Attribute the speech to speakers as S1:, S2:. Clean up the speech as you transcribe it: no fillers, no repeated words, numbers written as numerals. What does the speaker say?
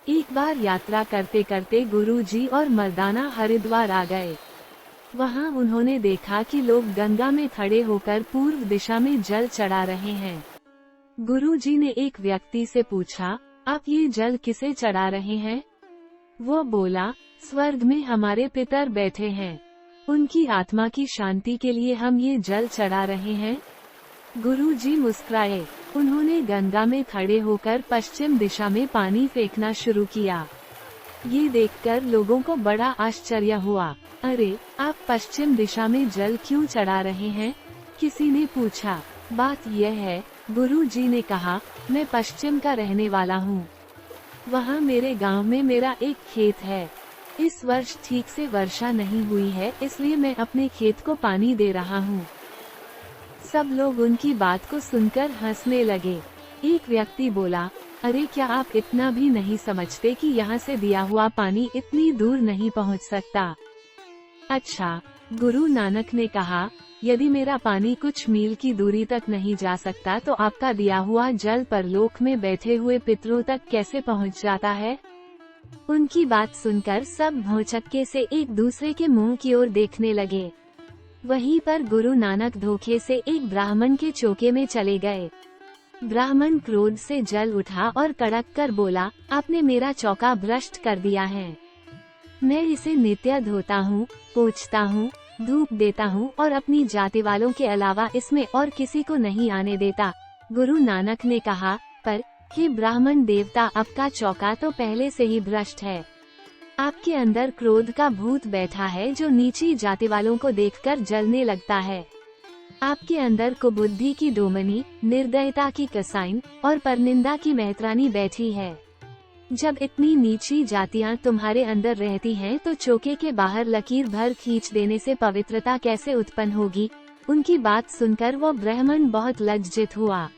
S1: एक बार यात्रा करते करते गुरुजी और मर्दाना हरिद्वार आ गए। वहां उन्होंने देखा कि लोग गंगा में खड़े होकर पूर्व दिशा में जल चढ़ा रहे हैं। गुरुजी ने एक व्यक्ति से पूछा, आप ये जल किसे चढ़ा रहे हैं? वो बोला, स्वर्ग में हमारे पितर बैठे हैं, उनकी आत्मा की शांति के लिए हम ये जल चढ़ा रहे हैं। गुरुजी मुस्कुराए। उन्होंने गंगा में खड़े होकर पश्चिम दिशा में पानी फेंकना शुरू किया। ये देखकर लोगों को बड़ा आश्चर्य हुआ। अरे, आप पश्चिम दिशा में जल क्यों चढ़ा रहे हैं? किसी ने पूछा। बात यह है, गुरुजी ने कहा, मैं पश्चिम का रहने वाला हूँ। वहाँ मेरे गांव में मेरा एक खेत है। इस वर्ष ठीक से वर्षा नहीं हुई है, इसलिए मैं अपने खेत को पानी दे रहा हूँ। सब लोग उनकी बात को सुनकर हंसने लगे। एक व्यक्ति बोला, अरे क्या आप इतना भी नहीं समझते कि यहाँ से दिया हुआ पानी इतनी दूर नहीं पहुँच सकता? अच्छा, गुरु नानक ने कहा, यदि मेरा पानी कुछ मील की दूरी तक नहीं जा सकता तो आपका दिया हुआ जल परलोक में बैठे हुए पितरों तक कैसे पहुँच जाता है? उनकी बात सुनकर सब भौचक्के से एक दूसरे के मुंह की ओर देखने लगे। वहीं पर गुरु नानक धोखे से एक ब्राह्मण के चौके में चले गए। ब्राह्मण क्रोध से जल उठा और कड़क कर बोला, आपने मेरा चौका भ्रष्ट कर दिया है। मैं इसे नित्य धोता हूँ, पोंछता हूँ, धूप देता हूँ और अपनी जाति वालों के अलावा इसमें और किसी को नहीं आने देता। गुरु नानक ने कहा, पर हे ब्राह्मण देवता, आपका चौका तो पहले से ही भ्रष्ट है। आपके अंदर क्रोध का भूत बैठा है जो नीची जाति वालों को देखकर जलने लगता है। आपके अंदर कुबुद्धि की डोमनी, निर्दयता की कसाइन और परनिंदा की मेहतरानी बैठी है। जब इतनी नीची जातियां तुम्हारे अंदर रहती हैं तो चौके के बाहर लकीर भर खींच देने से पवित्रता कैसे उत्पन्न होगी? उनकी बात सुनकर वो ब्राह्मण बहुत लज्जित हुआ।